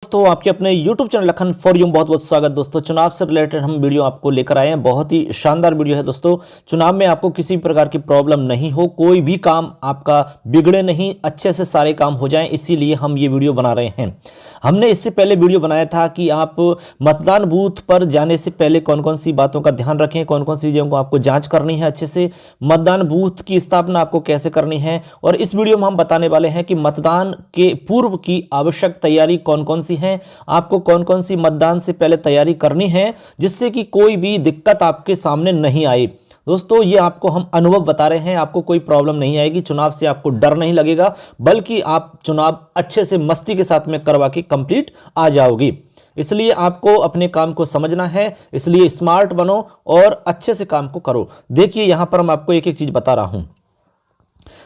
दोस्तों, आपके अपने YouTube channel Lakhan for you बहुत बहुत स्वागत। दोस्तों, चुनाव से रिलेटेड हम वीडियो आपको लेकर आए हैं। बहुत ही शानदार वीडियो है दोस्तों। चुनाव में आपको किसी भी प्रकार की प्रॉब्लम नहीं हो, कोई भी काम आपका बिगड़े नहीं, अच्छे से सारे काम हो जाएं, इसीलिए हम ये वीडियो बना रहे हैं। हमने इससे पहले वीडियो बनाया था कि आप मतदान बूथ पर जाने से पहले कौन कौन सी बातों का ध्यान रखें, कौन कौन सी चीज़ों को आपको जांच करनी है अच्छे से, मतदान बूथ की स्थापना आपको कैसे करनी है। और इस वीडियो में हम बताने वाले हैं कि मतदान के पूर्व की आवश्यक तैयारी कौन कौन सी है, आपको कौन कौन सी मतदान से पहले तैयारी करनी है, जिससे कि कोई भी दिक्कत आपके सामने नहीं आए। दोस्तों, ये आपको हम अनुभव बता रहे हैं, आपको कोई प्रॉब्लम नहीं आएगी, चुनाव से आपको डर नहीं लगेगा, बल्कि आप चुनाव अच्छे से मस्ती के साथ में करवा के कंप्लीट आ जाओगी। इसलिए आपको अपने काम को समझना है, इसलिए स्मार्ट बनो और अच्छे से काम को करो। देखिए, यहां पर हम आपको एक एक चीज बता रहा हूं।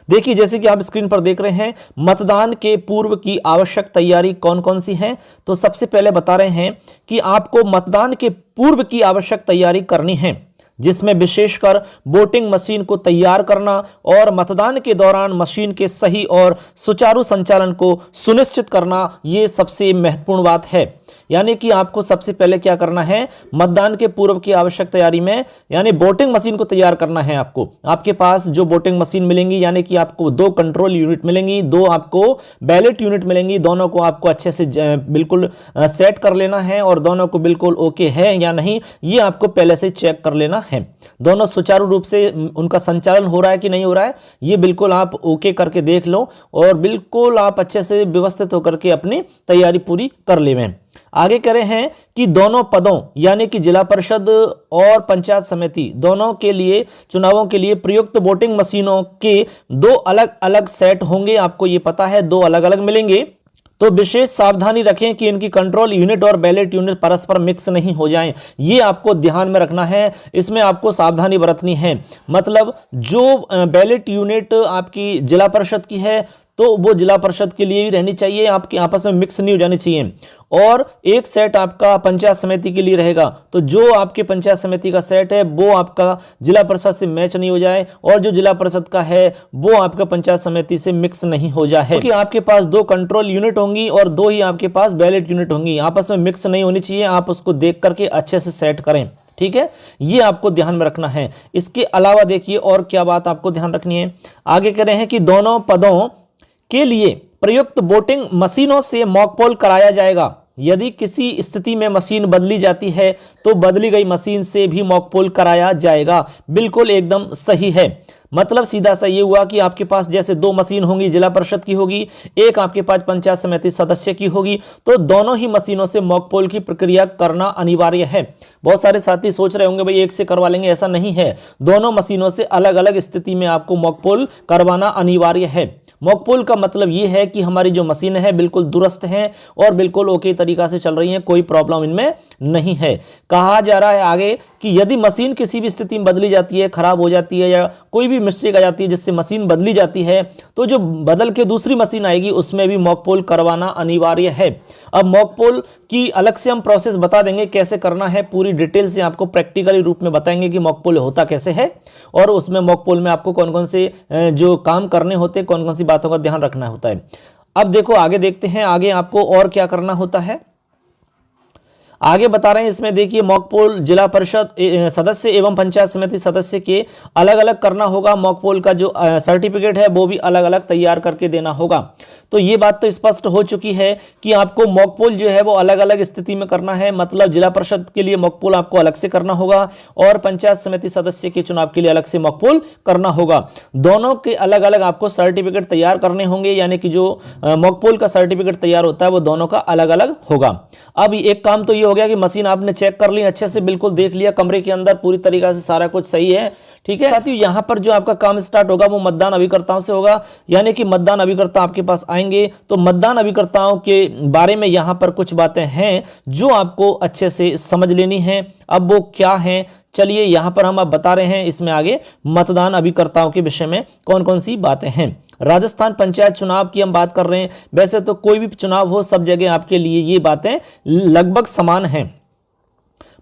देखिए, जैसे कि आप स्क्रीन पर देख रहे हैं, मतदान के पूर्व की आवश्यक तैयारी कौन कौन सी है। तो सबसे पहले बता रहे हैं कि आपको मतदान के पूर्व की आवश्यक तैयारी करनी है, जिसमें विशेषकर वोटिंग मशीन को तैयार करना और मतदान के दौरान मशीन के सही और सुचारू संचालन को सुनिश्चित करना, ये सबसे महत्वपूर्ण बात है। यानी कि आपको सबसे पहले क्या करना है, मतदान के पूर्व की आवश्यक तैयारी में यानी वोटिंग मशीन को तैयार करना है। आपके पास जो वोटिंग मशीन मिलेंगी, यानी कि आपको 2 कंट्रोल यूनिट मिलेंगी, 2 आपको बैलेट यूनिट मिलेंगी, दोनों को आपको अच्छे से बिल्कुल सेट कर लेना है और दोनों को बिल्कुल ओके है या नहीं, ये आपको पहले से चेक कर लेना है। दोनों सुचारू रूप से उनका संचालन हो रहा है कि नहीं हो रहा है, ये बिल्कुल आप ओके करके देख लो और बिल्कुल आप अच्छे से व्यवस्थित होकर के अपनी तैयारी पूरी कर लें। आगे कह रहे हैं कि दोनों पदों यानी कि जिला परिषद और पंचायत समिति दोनों के लिए चुनावों के लिए प्रयुक्त वोटिंग मशीनों के 2 अलग अलग सेट होंगे। आपको ये पता है, 2 अलग अलग मिलेंगे। तो विशेष सावधानी रखें कि इनकी कंट्रोल यूनिट और बैलेट यूनिट परस्पर मिक्स नहीं हो जाएं, ये आपको ध्यान में रखना है। इसमें आपको सावधानी बरतनी है। मतलब जो बैलेट यूनिट आपकी जिला परिषद की है, तो वो जिला परिषद के लिए ही रहनी चाहिए, आपके आपस में मिक्स नहीं हो जानी चाहिए। और एक सेट आपका पंचायत समिति के लिए रहेगा, तो जो आपके पंचायत समिति का सेट है वो आपका जिला परिषद से मैच नहीं हो जाए, और जो जिला परिषद का है वो आपका पंचायत समिति से मिक्स नहीं हो जाए, क्योंकि आपके पास 2 कंट्रोल यूनिट होंगी और 2 ही आपके पास बैलेट यूनिट होंगी, आपस में मिक्स नहीं होनी चाहिए। आप उसको देख करके अच्छे से सेट करें, ठीक है, ये आपको ध्यान में रखना है। इसके अलावा देखिए और क्या बात आपको ध्यान रखनी है। आगे कह रहे हैं कि दोनों पदों के लिए प्रयुक्त वोटिंग मशीनों से मॉक पोल कराया जाएगा। यदि किसी स्थिति में मशीन बदली जाती है तो बदली गई मशीन से भी मॉक पोल कराया जाएगा। बिल्कुल एकदम सही है। मतलब सीधा सा ये हुआ कि आपके पास जैसे 2 मशीन होंगी, जिला परिषद की होगी, एक आपके पास पंचायत समिति सदस्य की होगी, तो दोनों ही मशीनों से मॉक पोल की प्रक्रिया करना अनिवार्य है। बहुत सारे साथी सोच रहे होंगे भाई एक से करवा लेंगे, ऐसा नहीं है। दोनों मशीनों से अलग अलग स्थिति में आपको मॉक पोल करवाना अनिवार्य है। मॉक पोल का मतलब ये है कि हमारी जो मशीन है बिल्कुल दुरुस्त है और बिल्कुल ओके तरीका से चल रही है, कोई प्रॉब्लम इनमें नहीं है। कहा जा रहा है आगे कि यदि मशीन किसी भी स्थिति में बदली जाती है, खराब हो जाती है या कोई भी मिस्टेक आ जाती है जिससे मशीन बदली जाती है, तो जो बदल के दूसरी मशीन आएगी उसमें भी मॉक पोल करवाना अनिवार्य है। अब मॉक पोल की अलग से हम प्रोसेस बता देंगे कैसे करना है, पूरी डिटेल से आपको प्रैक्टिकली रूप में बताएंगे कि मॉक पोल होता कैसे है और उसमें मॉक पोल में आपको कौन कौन से जो काम करने होते हैं, कौन कौन सी बातों का ध्यान रखना होता है। अब देखो आगे देखते हैं, आगे आपको और क्या करना होता है। आगे बता रहे हैं इसमें, देखिए मॉक पोल जिला परिषद सदस्य एवं पंचायत समिति सदस्य के अलग अलग करना होगा। मॉक पोल का जो सर्टिफिकेट है वो भी अलग अलग तैयार करके देना होगा। तो ये बात तो स्पष्ट हो चुकी है कि आपको मॉक पोल जो है वो अलग अलग स्थिति में करना है। मतलब जिला परिषद के लिए मॉक पोल आपको अलग से करना होगा और पंचायत समिति सदस्य के चुनाव के लिए अलग से मॉक पोल करना होगा। दोनों के अलग अलग आपको सर्टिफिकेट तैयार करने होंगे, यानी कि जो मॉक पोल का सर्टिफिकेट तैयार होता है वो दोनों का अलग अलग होगा। अब एक काम तो ये हो गया कि मशीन आपने चेक कर ली, अच्छे से बिल्कुल देख लिया, कमरे के अंदर पूरी तरीके से सारा कुछ सही है, ठीक है। साथियों, यहां पर जो आपका काम स्टार्ट होगा वो मतदान अभिकर्ताओं से होगा। यानी कि मतदान अभिकर्ता आपके पास आएंगे, तो मतदान अभिकर्ताओं के बारे में यहां पर कुछ बातें हैं जो आपको अच्छे से समझ लेनी है। अब वो क्या है, चलिए यहां पर हम अब बता रहे हैं इसमें आगे मतदान अभिकर्ताओं के विषय में कौन कौन सी बातें हैं। राजस्थान पंचायत चुनाव की हम बात कर रहे हैं। वैसे तो कोई भी चुनाव हो, सब जगह आपके लिए ये बातें लगभग समान हैं।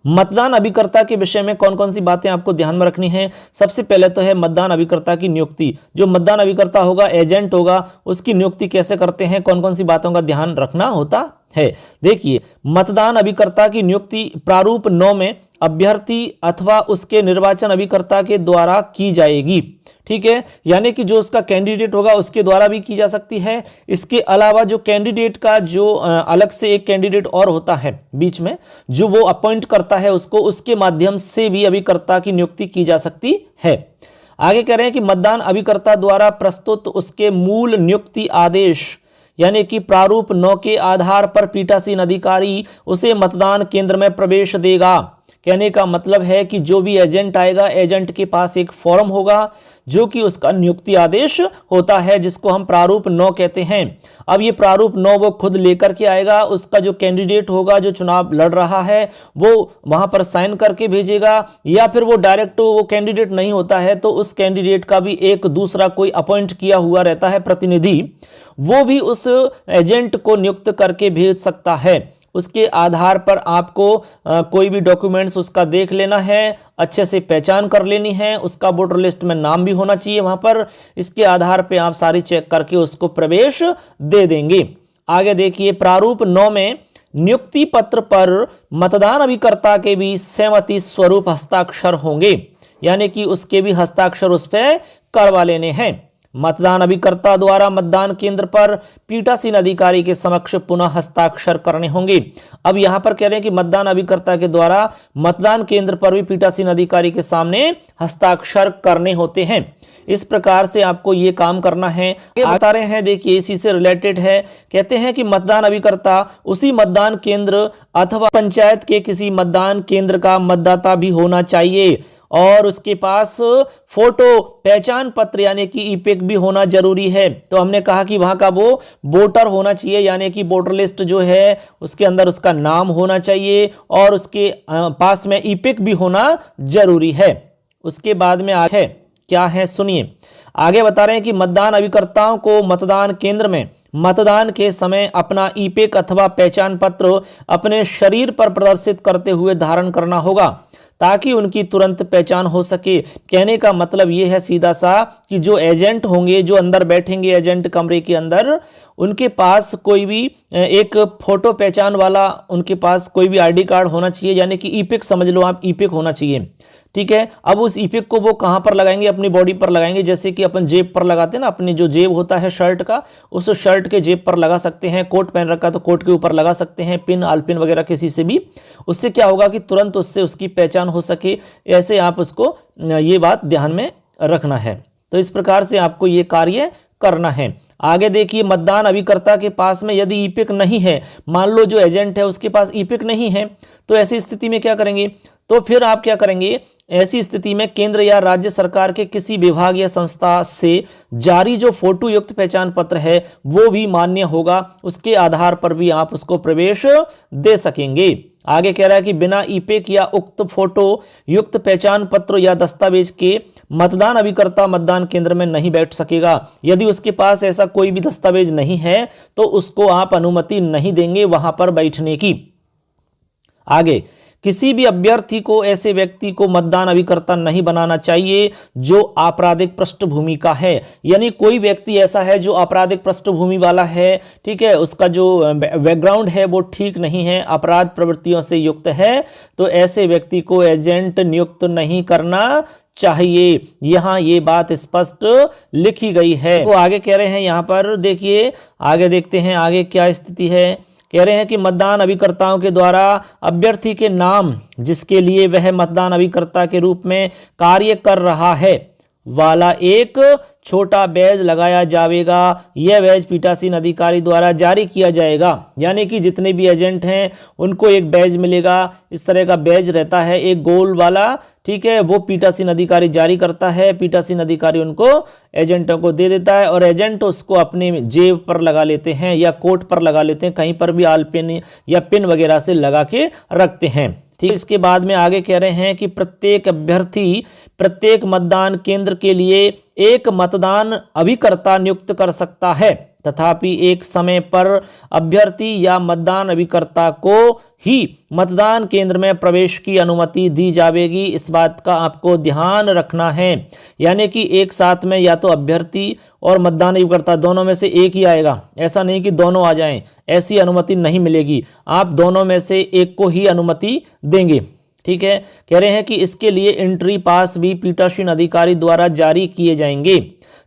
मतदान अभिकर्ता के विषय में कौन कौन सी बातें आपको ध्यान में रखनी है। सबसे पहले तो है मतदान अभिकर्ता की नियुक्ति। जो मतदान अभिकर्ता होगा, एजेंट होगा, उसकी नियुक्ति कैसे करते हैं, कौन कौन सी बातों का ध्यान रखना होता है। देखिए, मतदान अभिकर्ता की नियुक्ति प्रारूप 9 में अभ्यर्थी अथवा उसके निर्वाचन अभिकर्ता के द्वारा की जाएगी। ठीक है, यानी कि जो उसका कैंडिडेट होगा उसके द्वारा भी की जा सकती है। इसके अलावा जो कैंडिडेट का जो अलग से एक कैंडिडेट और होता है बीच में, जो वो अपॉइंट करता है उसको, उसके माध्यम से भी अभिकर्ता की नियुक्ति की जा सकती है। आगे कह रहे हैं कि मतदान अभिकर्ता द्वारा प्रस्तुत उसके मूल नियुक्ति आदेश यानी कि प्रारूप 9 के आधार पर पीठासीन अधिकारी उसे मतदान केंद्र में प्रवेश देगा। कहने का मतलब है कि जो भी एजेंट आएगा, एजेंट के पास एक फॉर्म होगा जो कि उसका नियुक्ति आदेश होता है, जिसको हम प्रारूप 9 कहते हैं। अब ये प्रारूप 9 वो खुद लेकर के आएगा, उसका जो कैंडिडेट होगा जो चुनाव लड़ रहा है वो वहां पर साइन करके भेजेगा, या फिर वो डायरेक्ट वो कैंडिडेट नहीं होता है तो उस कैंडिडेट का भी एक दूसरा कोई अपॉइंट किया हुआ रहता है प्रतिनिधि, वो भी उस एजेंट को नियुक्त करके भेज सकता है। उसके आधार पर आपको कोई भी डॉक्यूमेंट्स उसका देख लेना है, अच्छे से पहचान कर लेनी है, उसका वोटर लिस्ट में नाम भी होना चाहिए वहां पर। इसके आधार पे आप सारी चेक करके उसको प्रवेश दे देंगे। आगे देखिए, प्रारूप 9 में नियुक्ति पत्र पर मतदान अभिकर्ता के भी सहमति स्वरूप हस्ताक्षर होंगे, यानी कि उसके भी हस्ताक्षर उस पर करवा लेने हैं। मतदान अभिकर्ता द्वारा मतदान केंद्र पर पीठासीन अधिकारी के समक्ष पुनः हस्ताक्षर करने होंगे। अब यहां पर कह रहे हैं कि मतदान अभिकर्ता के द्वारा मतदान केंद्र पर भी पीठासीन अधिकारी के सामने हस्ताक्षर करने होते हैं। इस प्रकार से आपको ये काम करना है। ये बता रहे हैं, देखिए इसी से रिलेटेड है। कहते हैं कि मतदान अभिकर्ता उसी मतदान केंद्र अथवा पंचायत के किसी मतदान केंद्र का मतदाता भी होना चाहिए और उसके पास फोटो पहचान पत्र यानी कि ईपिक भी होना जरूरी है। तो हमने कहा कि वहां का वो वोटर होना चाहिए, यानी कि वोटर लिस्ट जो है उसके अंदर उसका नाम होना चाहिए और उसके पास में ईपिक भी होना जरूरी है। उसके बाद में आगे क्या है सुनिए। आगे बता रहे हैं कि मतदान अभिकर्ताओं को मतदान केंद्र में मतदान के समय अपना ईपिक अथवा पहचान पत्र अपने शरीर पर प्रदर्शित करते हुए धारण करना होगा ताकि उनकी तुरंत पहचान हो सके। कहने का मतलब ये है सीधा सा कि जो एजेंट होंगे, जो अंदर बैठेंगे एजेंट कमरे के अंदर, उनके पास कोई भी एक फोटो पहचान वाला उनके पास कोई भी आईडी कार्ड होना चाहिए, यानी कि ईपिक समझ लो आप, ईपिक होना चाहिए। ठीक है, अब उस ईपिक को वो कहां पर लगाएंगे, अपनी बॉडी पर लगाएंगे। जैसे कि अपन जेब पर लगाते हैं ना, अपनी जो जेब होता है शर्ट का, उस शर्ट के जेब पर लगा सकते हैं। कोट पहन रखा तो कोट के ऊपर लगा सकते हैं, पिन आलपिन वगैरह किसी से भी। उससे क्या होगा कि तुरंत उससे उसकी पहचान हो सके। ऐसे आप उसको ये बात ध्यान में रखना है। तो इस प्रकार से आपको ये कार्य करना है। आगे देखिए, मतदान अभिकर्ता के पास में यदि ईपिक नहीं है, मान लो जो एजेंट है उसके पास ईपिक नहीं है, तो ऐसी स्थिति में क्या करेंगे, तो फिर आप क्या करेंगे, ऐसी स्थिति में केंद्र या राज्य सरकार के किसी विभाग या संस्था से जारी जो फोटो युक्त पहचान पत्र है वो भी मान्य होगा। उसके आधार पर भी आप उसको प्रवेश दे सकेंगे। आगे कह रहा है कि बिना ईपिक या उक्त फोटो युक्त पहचान पत्र या दस्तावेज के मतदान अभिकर्ता मतदान केंद्र में नहीं बैठ सकेगा। यदि उसके पास ऐसा कोई भी दस्तावेज नहीं है तो उसको आप अनुमति नहीं देंगे वहां पर बैठने की। आगे, किसी भी अभ्यर्थी को ऐसे व्यक्ति को मतदान अभिकर्ता नहीं बनाना चाहिए जो आपराधिक पृष्ठभूमि का है, यानी कोई व्यक्ति ऐसा है जो आपराधिक पृष्ठभूमि वाला है, ठीक है, उसका जो बैकग्राउंड है वो ठीक नहीं है, अपराध प्रवृत्तियों से युक्त है, तो ऐसे व्यक्ति को एजेंट नियुक्त नहीं करना चाहिए। यहां ये बात स्पष्ट लिखी गई है। तो आगे कह रहे हैं, यहां पर देखिए, आगे देखते हैं आगे क्या स्थिति है। कह रहे हैं कि मतदान अभिकर्ताओं के द्वारा अभ्यर्थी के नाम जिसके लिए वह मतदान अभिकर्ता के रूप में कार्य कर रहा है वाला एक छोटा बैज लगाया जाएगा। यह बैज पीठासीन अधिकारी द्वारा जारी किया जाएगा, यानी कि जितने भी एजेंट हैं उनको एक बैज मिलेगा। इस तरह का बैज रहता है एक गोल वाला, ठीक है, वो पीठासीन अधिकारी जारी करता है। पीठासीन अधिकारी उनको एजेंटों को दे देता है और एजेंट उसको अपने जेब पर लगा लेते हैं या कोट पर लगा लेते हैं, कहीं पर भी आल पिन या पिन वगैरह से लगा के रखते हैं। ठीक, इसके बाद में आगे कह रहे हैं कि प्रत्येक अभ्यर्थी प्रत्येक मतदान केंद्र के लिए एक मतदान अभिकर्ता नियुक्त कर सकता है, तथापि एक समय पर अभ्यर्थी या मतदान अभिकर्ता को ही मतदान केंद्र में प्रवेश की अनुमति दी जाएगी। इस बात का आपको ध्यान रखना है। यानी कि एक साथ में या तो अभ्यर्थी और मतदान अभिकर्ता दोनों में से एक ही आएगा, ऐसा नहीं कि दोनों आ जाएं, ऐसी अनुमति नहीं मिलेगी। आप दोनों में से एक को ही अनुमति देंगे। ठीक है, कह रहे हैं कि इसके लिए एंट्री पास भी पीठासीन अधिकारी द्वारा जारी किए जाएंगे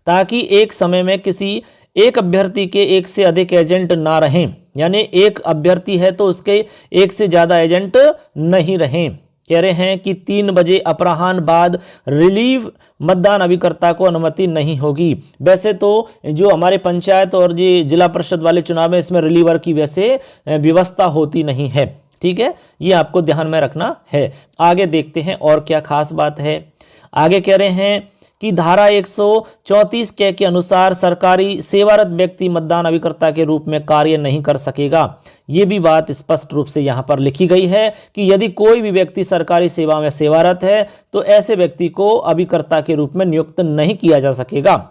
ताकि एक समय में किसी एक अभ्यर्थी के एक से अधिक एजेंट ना रहें। यानी एक अभ्यर्थी है तो उसके एक से ज्यादा एजेंट नहीं रहें। कह रहे हैं कि 3 बजे अपराह्न बाद रिलीव मतदान अभिकर्ता को अनुमति नहीं होगी। वैसे तो जो हमारे पंचायत और ये जिला परिषद वाले चुनाव है इसमें रिलीवर की वैसे व्यवस्था होती नहीं है। ठीक है, ये आपको ध्यान में रखना है। आगे देखते हैं और क्या खास बात है। आगे कह रहे हैं कि धारा 134 के अनुसार सरकारी सेवारत व्यक्ति मतदान अभिकर्ता के रूप में कार्य नहीं कर सकेगा। ये भी बात स्पष्ट रूप से यहाँ पर लिखी गई है कि यदि कोई भी व्यक्ति सरकारी सेवा में सेवारत है तो ऐसे व्यक्ति को अभिकर्ता के रूप में नियुक्त नहीं किया जा सकेगा।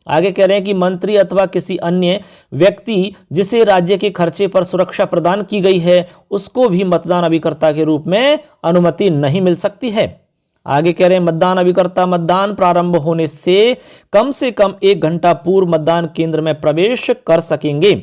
आगे कह रहे हैं कि मंत्री अथवा किसी अन्य व्यक्ति जिसे राज्य के खर्चे पर सुरक्षा प्रदान की गई है उसको भी मतदान अभिकर्ता के रूप में अनुमति नहीं मिल सकती है। आगे कह रहे हैं मतदान अभिकर्ता मतदान प्रारंभ होने से कम 1 घंटा पूर्व मतदान केंद्र में प्रवेश कर सकेंगे।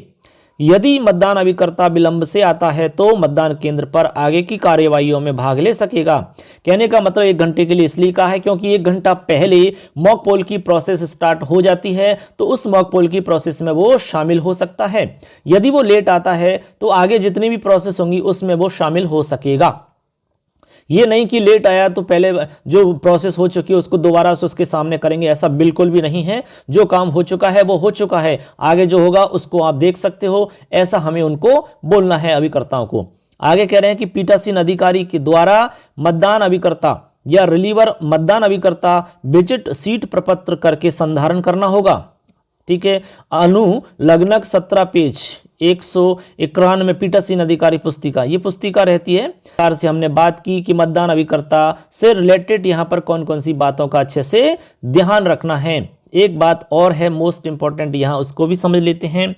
यदि मतदान अभिकर्ता विलंब से आता है तो मतदान केंद्र पर आगे की कार्यवाहियों में भाग ले सकेगा। कहने का मतलब 1 घंटे के लिए इसलिए कहा है क्योंकि 1 घंटा पहले मॉक पोल की प्रोसेस स्टार्ट हो जाती है तो उस मॉक पोल की प्रोसेस में वो शामिल हो सकता है। यदि वो लेट आता है तो आगे जितनी भी प्रोसेस होंगी उसमें वो शामिल हो सकेगा। ये नहीं कि लेट आया तो पहले जो प्रोसेस हो चुकी है उसको दोबारा से उसके सामने करेंगे, ऐसा बिल्कुल भी नहीं है। जो काम हो चुका है वो हो चुका है, आगे जो होगा उसको आप देख सकते हो, ऐसा हमें उनको बोलना है अभिकर्ताओं को। आगे कह रहे हैं कि पीठासीन अधिकारी के द्वारा मतदान अभिकर्ता या रिलीवर मतदान अभिकर्ता विजिट सीट प्रपत्र करके संधारण करना होगा। ठीक है, अनुलग्नक 17 पेज 191 पीठासीन अधिकारी पुस्तिका, ये पुस्तिका रहती है। कार से हमने बात की कि मतदान अभिकर्ता से रिलेटेड यहाँ पर कौन कौन सी बातों का अच्छे से ध्यान रखना है। एक बात और है मोस्ट इंपॉर्टेंट, यहाँ उसको भी समझ लेते हैं।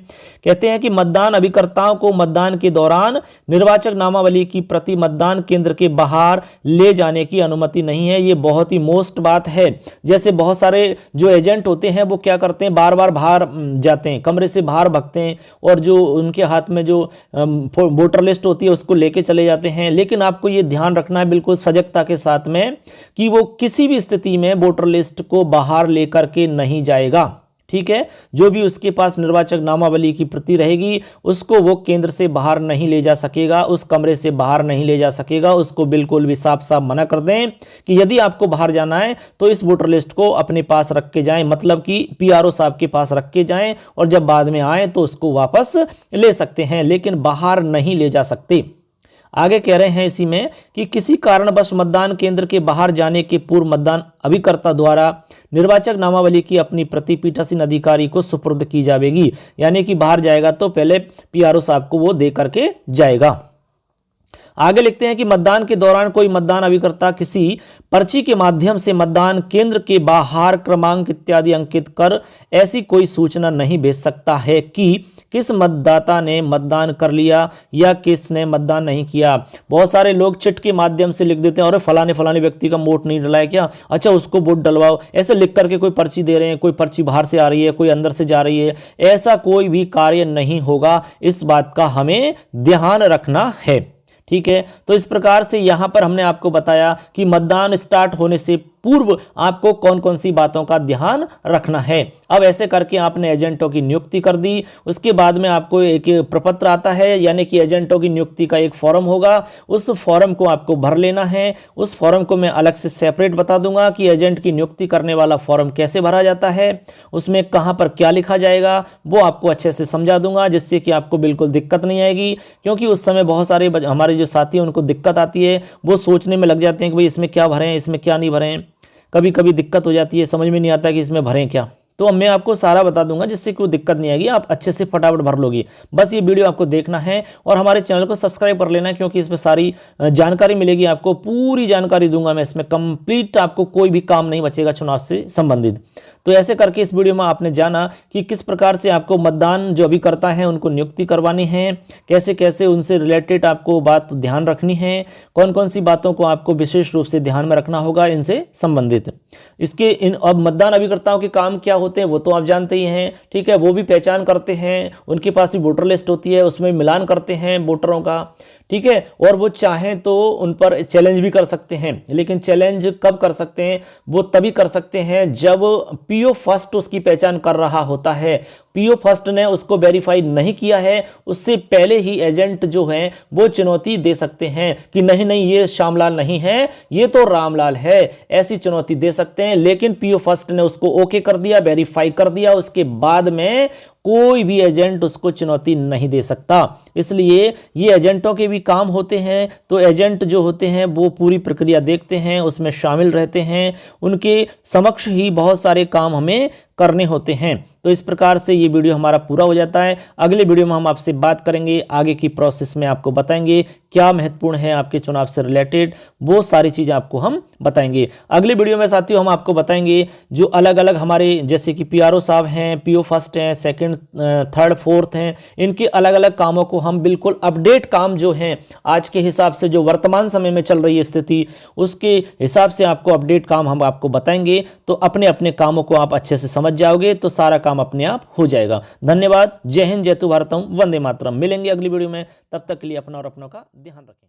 कहते हैं कि मतदान अभिकर्ताओं को मतदान के दौरान निर्वाचक नामावली की प्रति मतदान केंद्र के बाहर ले जाने की अनुमति नहीं है। ये बहुत ही मोस्ट बात है। जैसे बहुत सारे जो एजेंट होते हैं वो क्या करते हैं, बार बार बाहर जाते हैं, कमरे से बाहर भगते हैं और जो उनके हाथ में जो वोटर लिस्ट होती है उसको लेके चले जाते हैं। लेकिन आपको ये ध्यान रखना है बिल्कुल सजगता के साथ में कि वो किसी भी स्थिति में वोटर लिस्ट को बाहर लेकर के नहीं जाएगा। ठीक है, जो भी उसके पास निर्वाचक नामावली की प्रति रहेगी उसको वो केंद्र से बाहर नहीं ले जा सकेगा, उस कमरे से बाहर नहीं ले जा सकेगा। उसको बिल्कुल भी साफ साफ मना कर दें कि यदि आपको बाहर जाना है तो इस वोटर लिस्ट को अपने पास रख के जाएं, मतलब कि पीआरओ साहब के पास रख के जाएं और जब बाद में आए तो उसको वापस ले सकते हैं, लेकिन बाहर नहीं ले जा सकते। आगे कह रहे हैं इसी में कि किसी कारणवश मतदान केंद्र के बाहर जाने के पूर्व मतदान अभिकर्ता द्वारा निर्वाचक नामावली की अपनी प्रति पीठासीन अधिकारी को सुपुर्द की जाएगी। यानी कि बाहर जाएगा तो पहले पीआरओ साहब को वो दे करके जाएगा। आगे लिखते हैं कि मतदान के दौरान कोई मतदान अभिकर्ता किसी पर्ची के माध्यम से मतदान केंद्र के बाहर क्रमांक इत्यादि अंकित कर ऐसी कोई सूचना नहीं भेज सकता है कि किस मतदाता ने मतदान कर लिया या किसने मतदान नहीं किया। बहुत सारे लोग चिट के माध्यम से लिख देते हैं और फलाने फलाने व्यक्ति का वोट नहीं डला है क्या, अच्छा उसको वोट डलवाओ, ऐसे लिख करके कोई पर्ची दे रहे हैं। कोई पर्ची बाहर से आ रही है, कोई अंदर से जा रही है, ऐसा कोई भी कार्य नहीं होगा। इस बात का हमें ध्यान रखना है। ठीक है, तो इस प्रकार से यहां पर हमने आपको बताया कि मतदान स्टार्ट होने से पूर्व आपको कौन कौन सी बातों का ध्यान रखना है। अब ऐसे करके आपने एजेंटों की नियुक्ति कर दी, उसके बाद में आपको एक प्रपत्र आता है, यानी कि एजेंटों की नियुक्ति का एक फॉर्म होगा। उस फॉर्म को आपको भर लेना है। उस फॉर्म को मैं अलग से सेपरेट बता दूंगा कि एजेंट की नियुक्ति करने वाला फॉर्म कैसे भरा जाता है, उसमें कहां पर क्या लिखा जाएगा वो आपको अच्छे से समझा दूंगा, जिससे कि आपको बिल्कुल दिक्कत नहीं आएगी। क्योंकि उस समय बहुत सारे हमारे जो साथी हैं उनको दिक्कत आती है, वो सोचने में लग जाते हैं कि भाई इसमें क्या भरें, इसमें क्या नहीं भरें। कभी कभी दिक्कत हो जाती है, समझ में नहीं आता कि इसमें भरें क्या। तो अब मैं आपको सारा बता दूंगा जिससे कोई दिक्कत नहीं आएगी, आप अच्छे से फटाफट भर लोगे। बस ये वीडियो आपको देखना है और हमारे चैनल को सब्सक्राइब कर लेना है, क्योंकि इसमें सारी जानकारी मिलेगी आपको, पूरी जानकारी दूंगा मैं इसमें, कंप्लीट आपको कोई भी काम नहीं बचेगा चुनाव से संबंधित। तो ऐसे करके इस वीडियो में आपने जाना कि किस प्रकार से आपको मतदान जो अभिकर्ता हैं उनको नियुक्ति करवानी है, कैसे कैसे उनसे रिलेटेड आपको बात ध्यान रखनी है, कौन कौन सी बातों को आपको विशेष रूप से ध्यान में रखना होगा इनसे संबंधित। इसके अब मतदान अभिकर्ताओं के काम क्या होते हैं वो तो आप जानते ही हैं, ठीक है। वो भी पहचान करते हैं, उनके पास भी वोटर लिस्ट होती है, उसमें मिलान करते हैं वोटरों का, ठीक है। और वो चाहें तो उन पर चैलेंज भी कर सकते हैं, लेकिन चैलेंज कब कर सकते हैं, वो तभी कर सकते हैं जब पीओ फर्स्ट उसकी पहचान कर रहा होता है। पीओ फर्स्ट ने उसको वेरीफाई नहीं किया है, उससे पहले ही एजेंट जो हैं वो चुनौती दे सकते हैं कि नहीं नहीं ये श्यामलाल नहीं है, ये तो रामलाल है, ऐसी चुनौती दे सकते हैं। लेकिन पीओ फर्स्ट ने उसको ओके कर दिया, वेरीफाई कर दिया, उसके बाद में कोई भी एजेंट उसको चुनौती नहीं दे सकता। इसलिए ये एजेंटों के भी काम होते हैं। तो एजेंट जो होते हैं वो पूरी प्रक्रिया देखते हैं, उसमें शामिल रहते हैं, उनके समक्ष ही बहुत सारे काम हमें करने होते हैं। तो इस प्रकार से ये वीडियो हमारा पूरा हो जाता है। अगले वीडियो में हम आपसे बात करेंगे, आगे की प्रोसेस में आपको बताएंगे क्या महत्वपूर्ण है आपके चुनाव से रिलेटेड, वो सारी चीज़ें आपको हम बताएंगे। अगले वीडियो में साथियों हम आपको बताएंगे जो अलग अलग हमारे जैसे कि पीआरओ साहब हैं, पीओ फर्स्ट हैं, सेकंड थर्ड फोर्थ हैं, इनके अलग अलग कामों को हम बिल्कुल अपडेट काम जो हैं आज के हिसाब से जो वर्तमान समय में चल रही है स्थिति उसके हिसाब से आपको अपडेट काम हम आपको बताएंगे। तो अपने अपने कामों को आप अच्छे से समझ जाओगे तो सारा काम अपने आप हो जाएगा। धन्यवाद। जय हिंद, जय तु भारतम, वंदे मातरम। मिलेंगे अगली वीडियो में, तब तक के लिए अपना और अपनों का ध्यान रखें।